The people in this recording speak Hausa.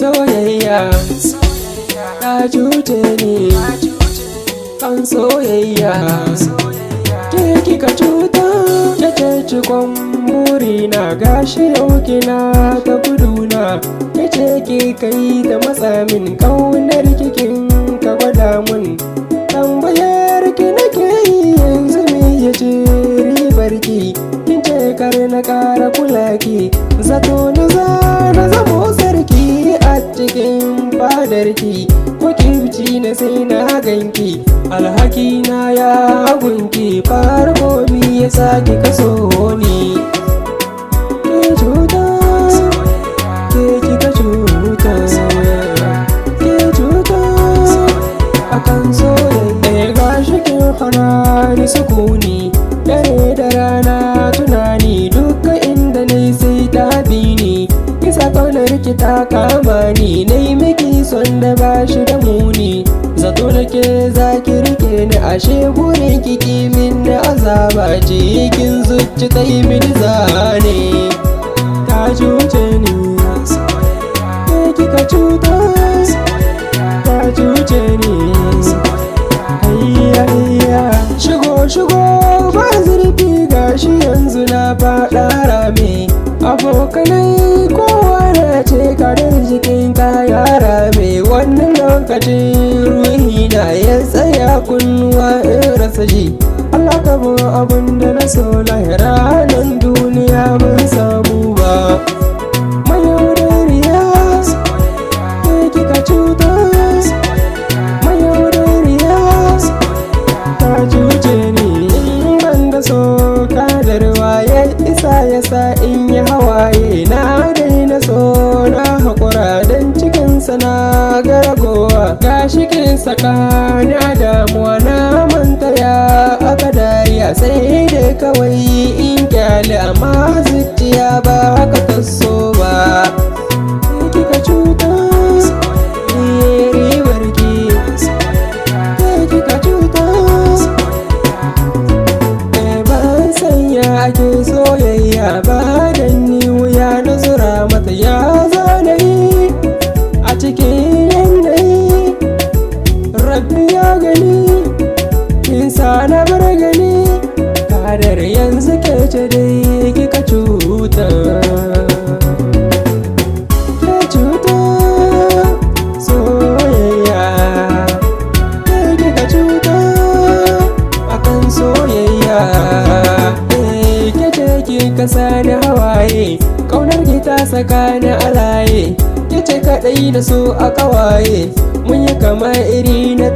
Soyayya ta cuce ni kan soyayya ke kika cuta ta ce cikon burina gashi yau kina ta guduna ke ce ki kai ta matsa min kaunar kikin ka gwada mun tambayar ki nake yi yanzu me ya ce ribar ki kin ce kar na kara kula ki zato na zamo sarki a cikin fadarki ko kibci na sai na ganki alhaki na ya gunki farko mi ya saki kaso ni ke cuta ke kika cuta ke cuta akan soyayya gashi kin hana ni sukuni dare da rana tunani duka inda nai sai ta bi ni kisa kaunar ki ta kama ni nai miki son da bashi da muni zato nake zaki rike ni ashe burin kiki min na azaba cikin zuci ta yi mini zane ta cuce ni ke kika cuta ta cuce ni hayya shigo ba zurfi gashi yanzu na faɗa rame abokanai kowa na ce kadar jikin kaya rame wannan lokacin ruhi na ya tsaya kunnuwa in rasa ji Allah ka bu abin da na so lahira nan duniya ban samu ba mayaudariya ke kika cuta mayaudariya ta cuce ni ban da so kadarwa ya isa ya sa in yi hawaye na daina so na haƙura don cikinsa na garagowa ga shikin sakani a damuwa na manta ya aka dariya sai da kawai in kyale amma zuciya ba haka taso ba kika cuta ribar ki kika cuta ban sanya ake soyayya ba dan ni wuya na zura mata ya zanayi a cikin yanayi rabbi ya gani kinsa na bar gani kadar yanzu ke ce dai kika cuta ke cuta soyayya ke kika cuta akan soyayya ke ce kika sani hawaye kaunar ki ta saka ni alaye ke ce kaɗai da so a kawaye mun yi kama iri na